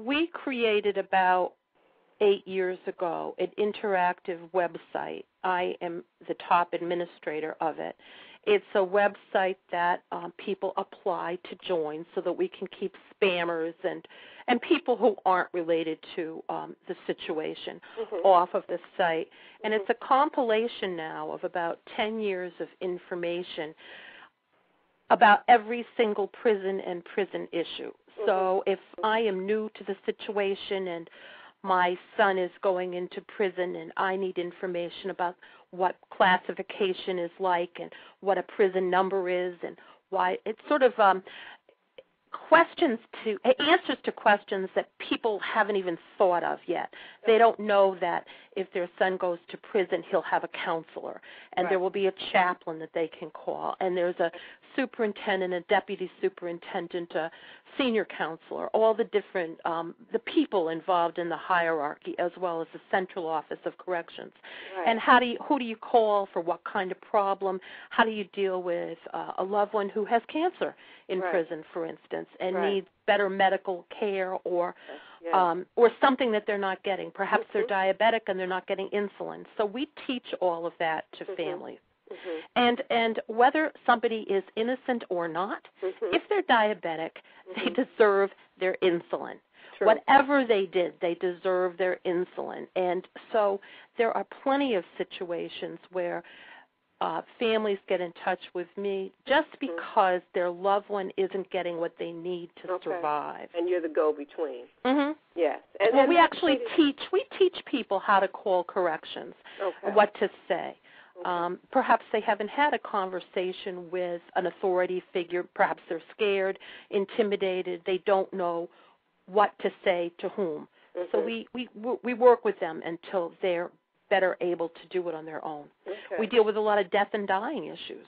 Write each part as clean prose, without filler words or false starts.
We created about 8 years ago an interactive website. I am the top administrator of it. It's a website that people apply to join so that we can keep spammers and people who aren't related to the situation off of the site. And it's a compilation now of about 10 years of information about every single prison and prison issue. So if I am new to the situation and my son is going into prison and I need information about what classification is like and what a prison number is and why, it's sort of answers to questions that people haven't even thought of yet. They don't know that if their son goes to prison, he'll have a counselor, and there will be a chaplain that they can call, and there's a superintendent, a deputy superintendent, a senior counselor, all the different the people involved in the hierarchy, as well as the Central Office of Corrections. And who do you call for what kind of problem? How do you deal with a loved one who has cancer in prison, for instance, and needs better medical care or something that they're not getting? Perhaps they're diabetic and they're not getting insulin. So we teach all of that to families. And whether somebody is innocent or not, if they're diabetic, they deserve their insulin. Whatever they did, they deserve their insulin. And so there are plenty of situations where families get in touch with me just because their loved one isn't getting what they need to survive. And you're the go-between. Yes. And we actually teach people how to call corrections, what to say. Perhaps they haven't had a conversation with an authority figure. Perhaps they're scared, intimidated. They don't know what to say to whom. So we work with them until they're better able to do it on their own. We deal with a lot of death and dying issues.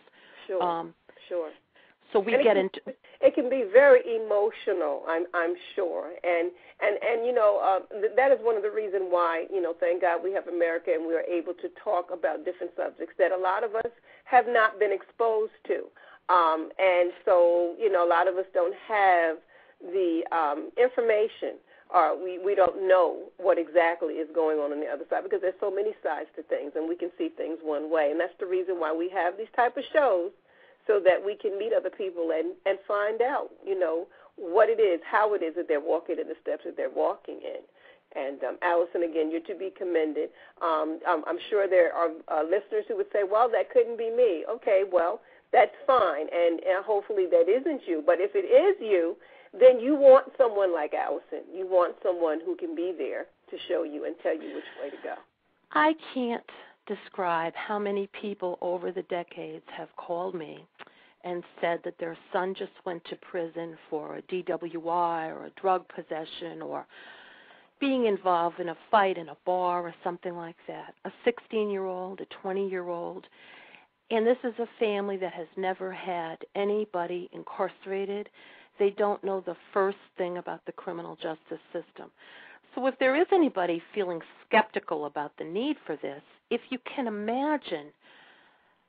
So we get into it can be very emotional, I'm sure, and that is one of the reasons why, thank God we have America and we are able to talk about different subjects that a lot of us have not been exposed to, and so a lot of us don't have the information, or we don't know what exactly is going on the other side, because there's so many sides to things, and we can see things one way, and that's the reason why we have these type of shows, so that we can meet other people and find out, what it is, how it is that they're walking in the steps that they're walking in. And, Allison, again, you're to be commended. I'm sure there are listeners who would say, well, that couldn't be me. Okay, well, that's fine, and hopefully that isn't you. But if it is you, then you want someone like Allison. You want someone who can be there to show you and tell you which way to go. I can't describe how many people over the decades have called me and said that their son just went to prison for a DWI or a drug possession or being involved in a fight in a bar or something like that, a 16-year-old, a 20-year-old. And this is a family that has never had anybody incarcerated. They don't know the first thing about the criminal justice system. So if there is anybody feeling skeptical about the need for this, if you can imagine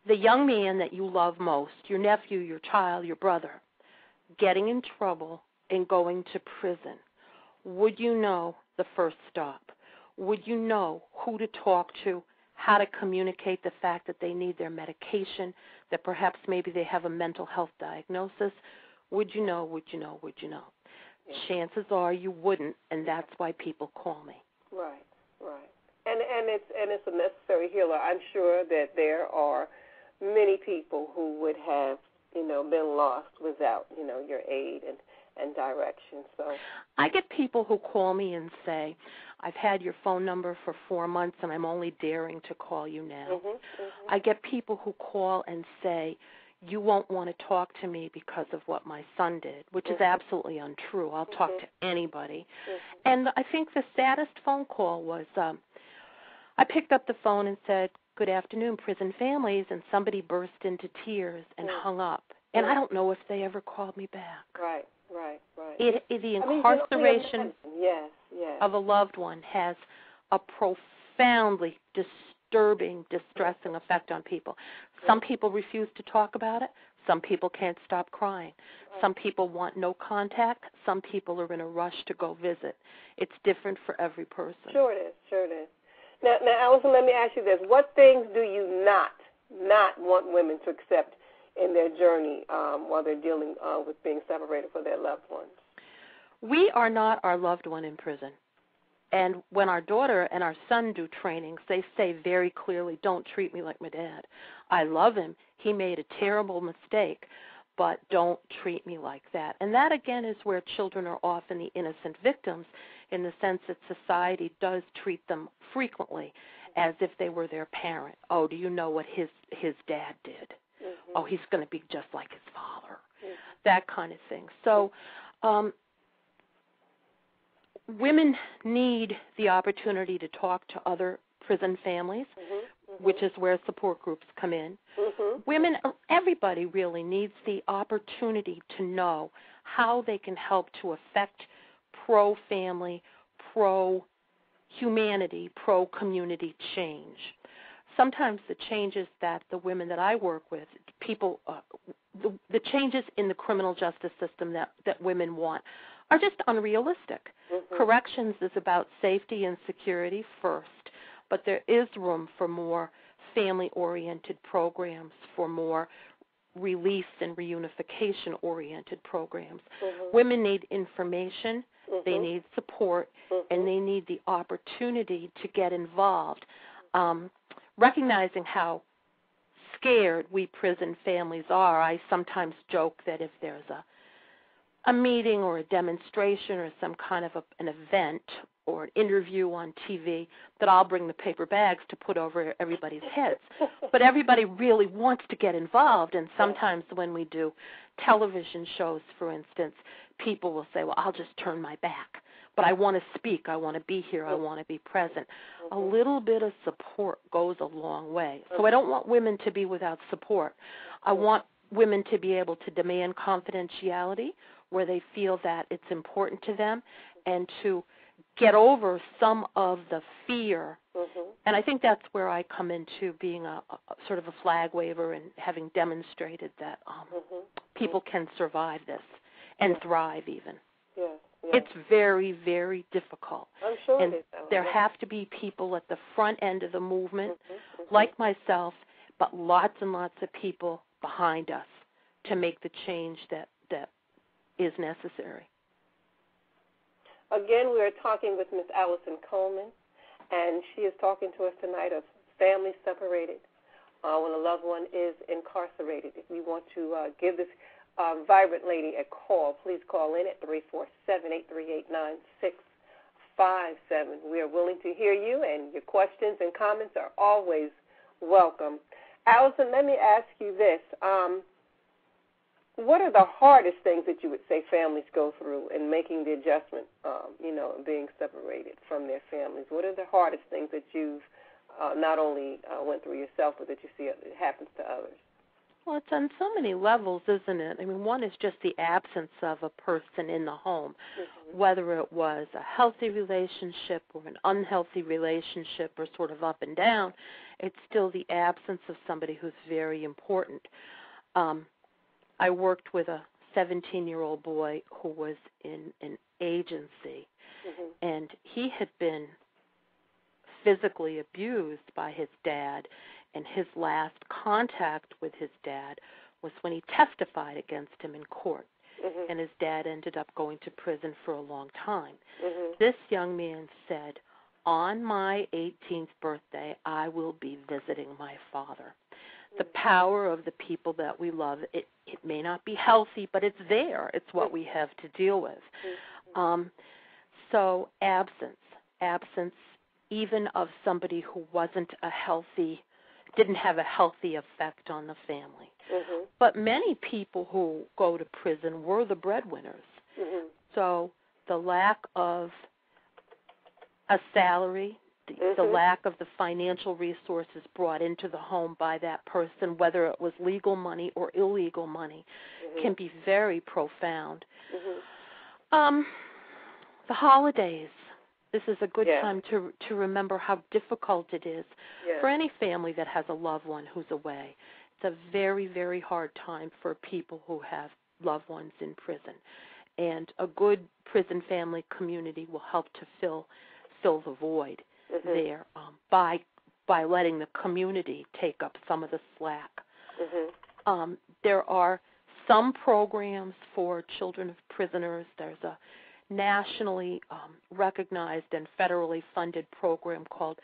the young man that you love most, your nephew, your child, your brother, getting in trouble and going to prison, would you know the first stop? Would you know who to talk to, how to communicate the fact that they need their medication, that perhaps maybe they have a mental health diagnosis? Would you know, would you know, would you know? Yeah. Chances are you wouldn't, and that's why people call me. Right. And it's a necessary healer. I'm sure that there are many people who would have, been lost without, your aid and direction. So I get people who call me and say, I've had your phone number for 4 months and I'm only daring to call you now. I get people who call and say, you won't want to talk to me because of what my son did, which is absolutely untrue. I'll talk to anybody. And I think the saddest phone call was I picked up the phone and said, good afternoon, prison families, and somebody burst into tears and hung up. And I don't know if they ever called me back. Right. The incarceration of a loved one has a profoundly disturbing, distressing effect on people. Some people refuse to talk about it. Some people can't stop crying. Some people want no contact. Some people are in a rush to go visit. It's different for every person. Sure it is. Now, Allison, let me ask you this. What things do you not want women to accept in their journey while they're dealing with being separated from their loved ones? We are not our loved one in prison. And when our daughter and our son do trainings, they say very clearly, don't treat me like my dad. I love him. He made a terrible mistake, but don't treat me like that. And that, again, is where children are often the innocent victims in the sense that society does treat them frequently as if they were their parent. Oh, do you know what his dad did? Mm-hmm. Oh, he's going to be just like his father. Mm-hmm. That kind of thing. So women need the opportunity to talk to other prison families, which is where support groups come in. Women, everybody really needs the opportunity to know how they can help to affect pro-family, pro-humanity, pro-community change. Sometimes the changes that the women that I work with, people, the changes in the criminal justice system that women want are just unrealistic. Corrections is about safety and security first, but there is room for more family-oriented programs, for more release and reunification-oriented programs. Women need information, they need support, and they need the opportunity to get involved. Recognizing how scared we prison families are, I sometimes joke that if there's a meeting or a demonstration or some kind of an event or an interview on TV, that I'll bring the paper bags to put over everybody's heads. But everybody really wants to get involved, and sometimes when we do television shows, for instance, people will say, well, I'll just turn my back. But I want to speak. I want to be here. I want to be present. A little bit of support goes a long way. So I don't want women to be without support. I want women to be able to demand confidentiality where they feel that it's important to them, and to get over some of the fear. And I think that's where I come into being a sort of a flag waver and having demonstrated that people can survive this and thrive even. It's very, very difficult. I'm sure and it is. There have to be people at the front end of the movement, like myself, but lots and lots of people behind us to make the change that is necessary. Again, we are talking with Ms. Allison Coleman, and she is talking to us tonight of families separated when a loved one is incarcerated. If you want to give this vibrant lady a call, please call in at 347-838-9657. We are willing to hear you, and your questions and comments are always welcome. Allison, let me ask you this. What are the hardest things that you would say families go through in making the adjustment, being separated from their families? What are the hardest things that you've not only went through yourself, but that you see it happens to others? Well, it's on so many levels, isn't it? I mean, one is just the absence of a person in the home, whether it was a healthy relationship or an unhealthy relationship or sort of up and down. It's still the absence of somebody who's very important. I worked with a 17-year-old boy who was in an agency, and he had been physically abused by his dad, and his last contact with his dad was when he testified against him in court, and his dad ended up going to prison for a long time. This young man said, on my 18th birthday, I will be visiting my father. The power of the people that we love, it may not be healthy, but it's there. It's what we have to deal with. So absence even of somebody who didn't have a healthy effect on the family. But many people who go to prison were the breadwinners. So the lack of a salary, the lack of the financial resources brought into the home by that person, whether it was legal money or illegal money, can be very profound. The holidays. This is a good time to remember how difficult it is for any family that has a loved one who's away. It's a very, very hard time for people who have loved ones in prison. And a good prison family community will help to fill the void there by letting the community take up some of the slack. There are some programs for children of prisoners. There's a nationally recognized and federally funded program called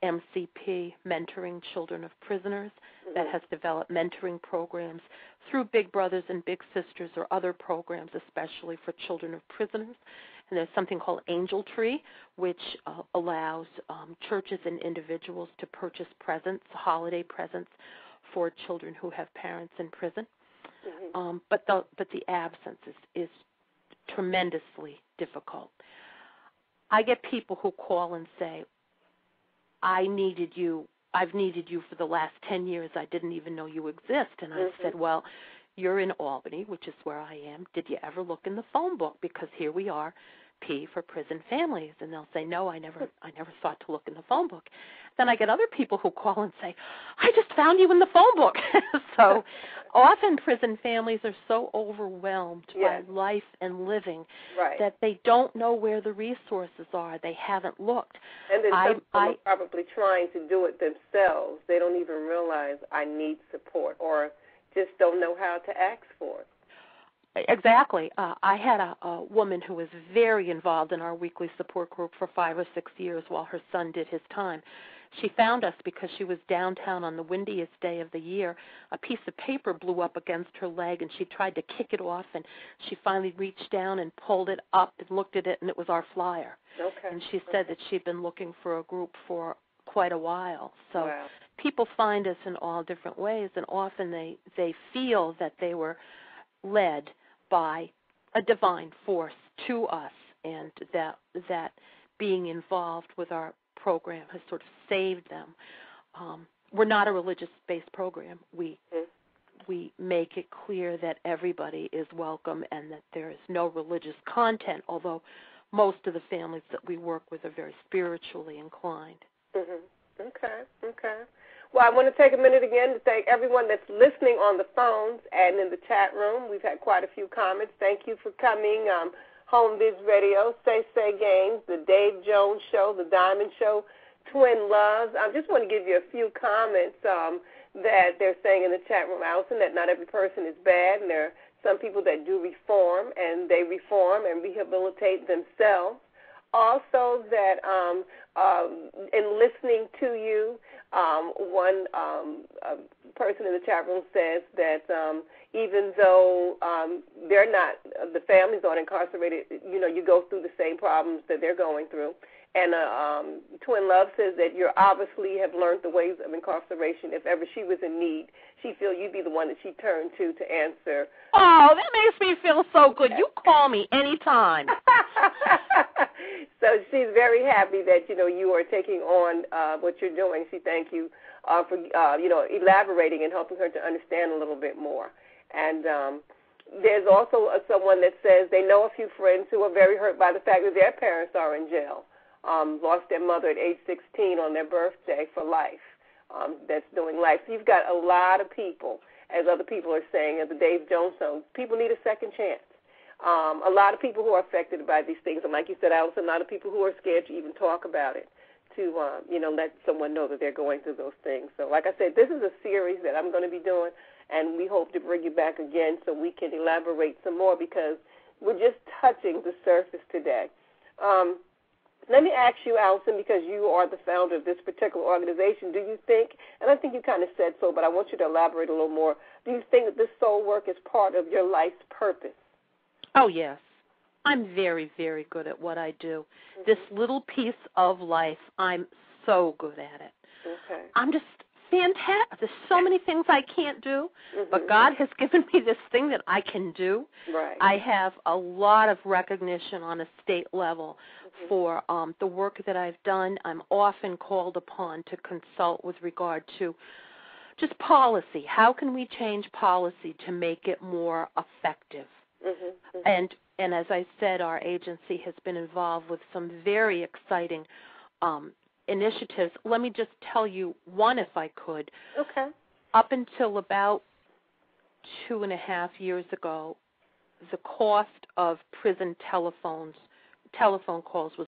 MCP, Mentoring Children of Prisoners, that has developed mentoring programs through Big Brothers and Big Sisters or other programs, especially for children of prisoners. And there's something called Angel Tree, which allows churches and individuals to purchase presents, holiday presents, for children who have parents in prison. But the absence is tremendously difficult. I get people who call and say, I've needed you for the last 10 years. I didn't even know you exist. And I said, well, you're in Albany, which is where I am. Did you ever look in the phone book? Because here we are, P for prison families. And they'll say, no, I never thought to look in the phone book. Then I get other people who call and say, I just found you in the phone book. So often prison families are so overwhelmed by life and living that they don't know where the resources are. They haven't looked. And then some people are probably trying to do it themselves. They don't even realize I need support or just don't know how to ask for it. Exactly. I had a woman who was very involved in our weekly support group for 5 or 6 years while her son did his time. She found us because she was downtown on the windiest day of the year. A piece of paper blew up against her leg, and she tried to kick it off, and she finally reached down and pulled it up and looked at it, and it was our flyer. And she said that she'd been looking for a group for quite a while. So people find us in all different ways, and often they feel that they were led by a divine force to us, and that being involved with our program has sort of saved them. We're not a religious-based program. We make it clear that everybody is welcome and that there is no religious content, although most of the families that we work with are very spiritually inclined. Okay. Well, I want to take a minute again to thank everyone that's listening on the phones and in the chat room. We've had quite a few comments. Thank you for coming. Home Biz Radio, Say Games, The Dave Jones Show, The Diamond Show, Twin Loves. I just want to give you a few comments that they're saying in the chat room, Allison, that not every person is bad, and there are some people that do reform, and they reform and rehabilitate themselves. Also that in listening to you, one person in the chat room says that even though the families aren't incarcerated, you go through the same problems that they're going through. And Twin Love says that you obviously have learned the ways of incarceration. If ever she was in need, she feels you'd be the one that she turned to answer. Oh, that makes me feel so good. You call me anytime. So she's very happy that, you are taking on what you're doing. She thanks you for, elaborating and helping her to understand a little bit more. And there's also someone that says they know a few friends who are very hurt by the fact that their parents are in jail. Lost their mother at age 16 on their birthday for life. That's doing life. So you've got a lot of people, as other people are saying, at the Dave Jones Show, people need a second chance. A lot of people who are affected by these things, and like you said, Allison, a lot of people who are scared to even talk about it, to let someone know that they're going through those things. So like I said, this is a series that I'm going to be doing, and we hope to bring you back again so we can elaborate some more, because we're just touching the surface today. Let me ask you, Allison, because you are the founder of this particular organization, do you think, and I think you kind of said so, but I want you to elaborate a little more, do you think that this soul work is part of your life's purpose? Oh, yes. I'm very, very good at what I do. This little piece of life, I'm so good at it. I'm just fantastic. There's so many things I can't do, but God has given me this thing that I can do. I have a lot of recognition on a state level for the work that I've done. I'm often called upon to consult with regard to just policy. How can we change policy to make it more effective? And as I said, our agency has been involved with some very exciting initiatives. Let me just tell you one, if I could. up until about 2.5 years ago, the cost of prison telephone calls was